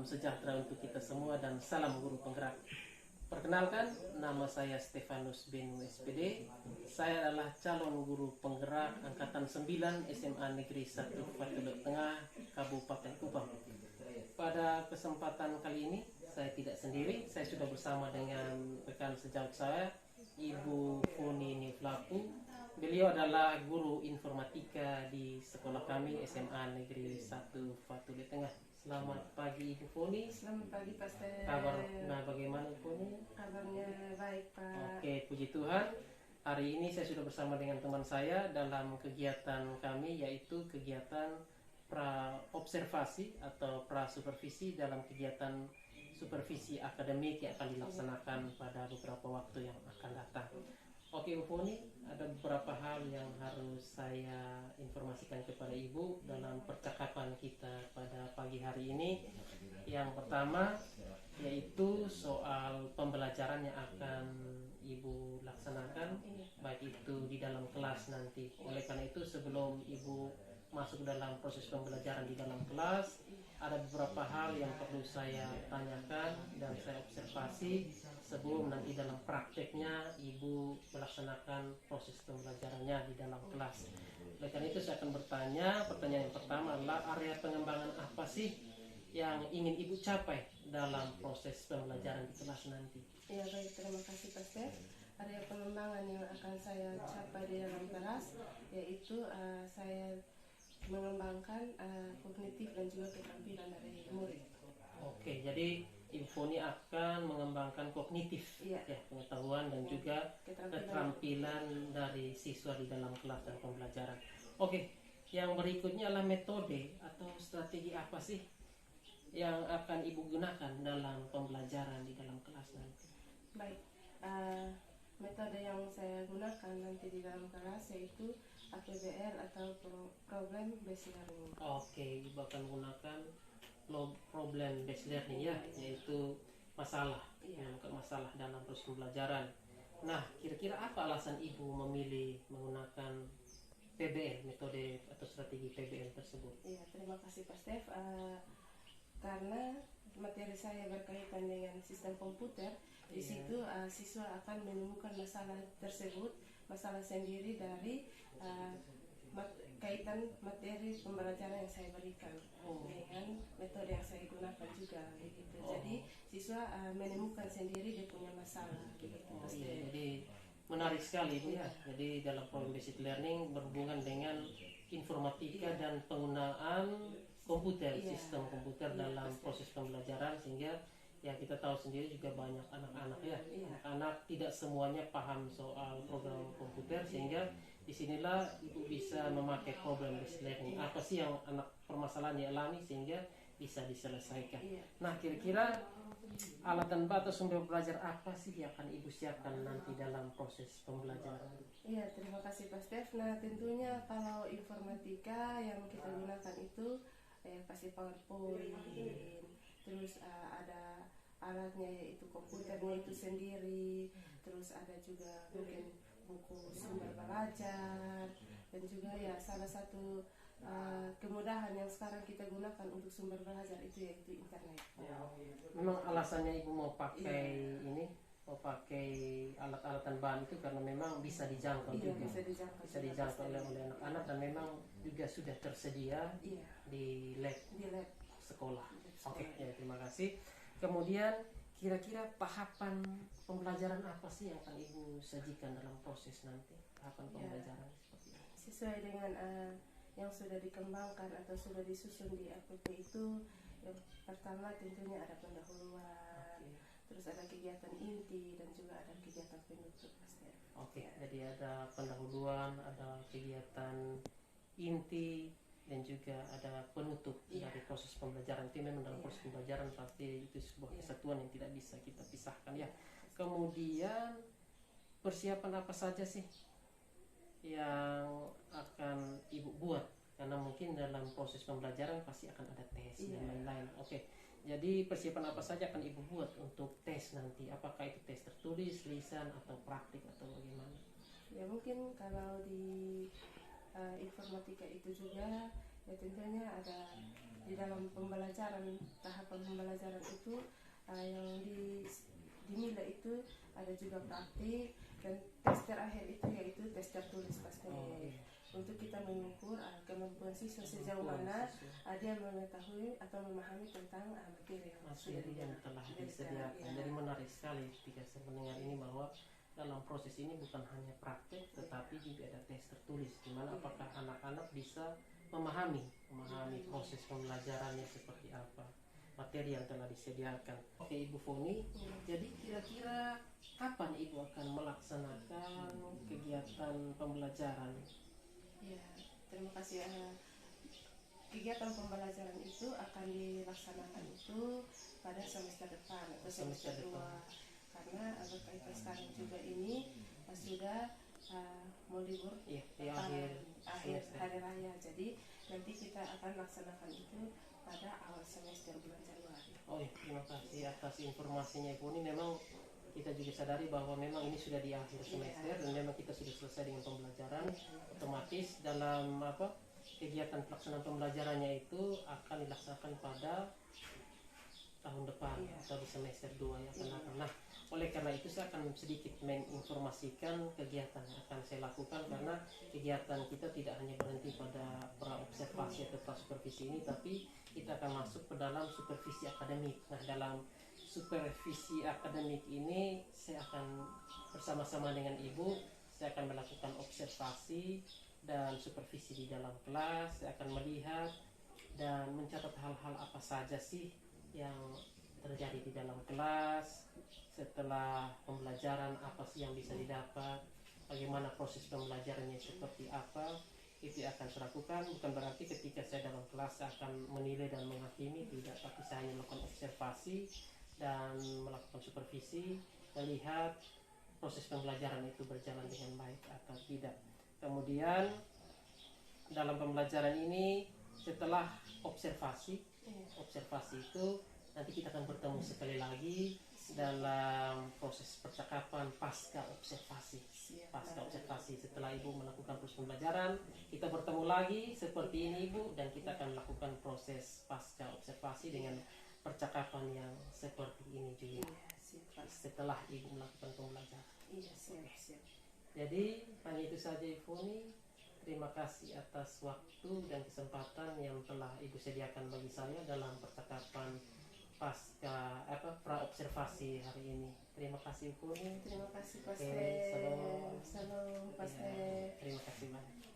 sejahtera untuk kita semua dan salam guru penggerak. Perkenalkan, nama saya Stefanus Benu SPD. Saya adalah calon guru penggerak Angkatan 9 SMA Negeri 1 Fatulek Tengah, Kabupaten Kupang. Pada kesempatan kali ini, saya tidak sendiri. Saya sudah bersama dengan rekan sejawat saya, Ibu Funi Niflaku. Beliau adalah guru informatika di sekolah kami SMA Negeri 1 Fatulek Tengah. Selamat pagi Ibu Funi. Selamat pagi Pak Stel. Nah, bagaimana Ibu Funi? Kabarnya baik Pak. Oke, puji Tuhan. Hari ini saya sudah bersama dengan teman saya dalam kegiatan kami, yaitu kegiatan pra-observasi atau pra-supervisi dalam kegiatan supervisi akademik yang akan dilaksanakan pada beberapa waktu yang akan datang. Oke Bu Funi, ada beberapa hal yang harus saya informasikan kepada Ibu dalam percakapan kita pada pagi hari ini. Yang pertama yaitu soal pembelajaran yang akan Ibu laksanakan, baik itu di dalam kelas nanti. Oleh karena itu, sebelum Ibu masuk dalam proses pembelajaran di dalam kelas, ada beberapa hal yang perlu saya tanyakan dan saya observasi sebelum nanti dalam prakteknya Ibu melaksanakan proses pembelajarannya di dalam kelas. Oleh karena itu saya akan bertanya, pertanyaan yang pertama adalah area pengembangan apa sih yang ingin Ibu capai dalam proses pembelajaran di kelas nanti? Ya baik, terima kasih Pak Stel. Area pengembangan yang akan saya capai di dalam kelas yaitu saya mengembangkan kognitif dan juga keterampilan dari murid. Oke, jadi Ibu Funi akan mengembangkan kognitif, ya, pengetahuan dan juga keterampilan dari siswa di dalam kelas dan pembelajaran. Oke, yang berikutnya adalah metode atau strategi apa sih yang akan Ibu gunakan dalam pembelajaran di dalam kelas nanti? Baik, metode yang saya gunakan nanti di dalam kelas yaitu APBL atau Problem Based Learning. Oke, Ibu akan menggunakan problem based learning, ya, yaitu masalah, menemukan masalah dalam proses pembelajaran. Nah, kira-kira apa alasan Ibu memilih menggunakan PBL, metode atau strategi PBL tersebut? Iya, terima kasih Pak Stef. Karena materi saya berkaitan dengan sistem komputer, di situ siswa akan menemukan masalah tersebut, masalah sendiri dari kaitan materi pembelajaran yang saya berikan dengan metode yang saya gunakan juga begitu. Jadi siswa menemukan sendiri dia punya masalah begitu. Jadi menarik sekali Bu, ya. Jadi dalam problem based learning berhubungan dengan informatika dan penggunaan komputer, sistem komputer dalam proses pembelajaran, sehingga ya kita tahu sendiri juga banyak anak-anak, ya, anak tidak semuanya paham soal program komputer, sehingga disinilah Ibu bisa memakai problem based learning. Apa sih yang anak permasalahan dialami sehingga bisa diselesaikan. Nah, kira-kira alat dan atau sumber belajar apa sih yang akan Ibu siapkan nanti dalam proses pembelajaran? Iya, terima kasih Pak Stef. Nah, tentunya kalau informatika yang kita gunakan itu pasti PowerPoint, terus ada alatnya yaitu komputernya itu sendiri, terus ada juga mungkin buku sumber belajar, dan juga ya salah satu kemudahan yang sekarang kita gunakan untuk sumber belajar itu yaitu internet. Memang alasannya Ibu mau pakai mau pakai alat-alatan bahan itu karena memang bisa dijangkau juga, bisa dijangkau oleh anak-anak, dan memang juga sudah tersedia di lab sekolah. Oke, ya, terima kasih. Kemudian kira-kira tahapan pembelajaran apa sih yang akan Ibu sajikan dalam proses nanti, tahapan pembelajaran seperti ini? Sesuai dengan yang sudah dikembangkan atau sudah disusun di RPP itu, yang pertama tentunya ada pendahuluan, terus ada kegiatan inti dan juga ada kegiatan penutup. Oke, jadi ada pendahuluan, ada kegiatan inti, dan juga ada penutup dari proses pembelajaran. Itu memang dalam proses pembelajaran pasti itu sebuah kesatuan yang tidak bisa kita pisahkan, ya. Kemudian persiapan apa saja sih yang akan Ibu buat? Karena mungkin dalam proses pembelajaran pasti akan ada tes dan lain-lain. Oke, jadi persiapan apa saja akan Ibu buat untuk tes nanti? Apakah itu tes tertulis, lisan, atau praktik, atau bagaimana? Ya mungkin kalau di informatika itu juga ya tentunya ada di dalam pembelajaran, tahapan pembelajaran itu yang dinilai itu ada juga praktik, dan tes terakhir itu yaitu tes tertulis pasti. Untuk kita mengukur kemampuan siswa sejauh mana dia mengetahui atau memahami tentang materi yang telah disediakan. Jadi menarik sekali ketika saya mendengar ini bahwa dalam proses ini bukan hanya praktek tetapi juga ada tes tertulis, di mana apakah anak-anak bisa memahami proses pembelajarannya seperti apa, materi yang telah disediakan. Oke Ibu Foni, jadi kira-kira kapan Ibu akan melaksanakan kegiatan pembelajaran? Ya, terima kasih. Kegiatan pembelajaran itu akan dilaksanakan itu pada semester depan atau semester 2, karena berkaitan sekarang juga ini sudah mau libur akhir hari raya, jadi nanti kita akan laksanakan itu pada awal semester bulan Januari. Terima kasih atas informasinya Ibu. Ini memang kita juga sadari bahwa memang ini sudah di akhir semester dan memang kita sudah selesai dengan pembelajaran. Otomatis dalam kegiatan pelaksanaan pembelajarannya itu akan dilaksanakan pada tahun depan atau di semester 2 yang akan datang. Nah, oleh karena itu saya akan sedikit menginformasikan kegiatan yang akan saya lakukan, karena kegiatan kita tidak hanya berhenti pada pra-observasi atau pra-supervisi ini, tapi kita akan masuk ke dalam supervisi akademik. Nah, dalam supervisi akademik ini saya akan bersama-sama dengan Ibu, saya akan melakukan observasi dan supervisi di dalam kelas. Saya akan melihat dan mencatat hal-hal apa saja sih yang terjadi di dalam kelas setelah pembelajaran, apa sih yang bisa didapat, bagaimana proses pembelajarannya seperti apa. Itu akan saya lakukan. Bukan berarti ketika saya dalam kelas saya akan menilai dan menghakimi, tidak, tapi saya hanya melakukan observasi dan melakukan supervisi, melihat proses pembelajaran itu berjalan dengan baik atau tidak. Kemudian dalam pembelajaran ini setelah observasi itu nanti kita akan bertemu sekali lagi dalam proses percakapan pasca observasi. Setelah Ibu melakukan proses pembelajaran, kita bertemu lagi seperti ini Ibu, dan kita akan melakukan proses pasca observasi dengan percakapan yang seperti ini juga setelah Ibu melakukan pembelajaran. Jadi hanya itu saja Ibu Foni. Terima kasih atas waktu dan kesempatan yang telah Ibu sediakan bagi saya dalam percakapan pasca pra-observasi hari ini. Terima kasih Ibu Foni. Terima kasih Pastor. Salam Pastor. Terima kasih banyak.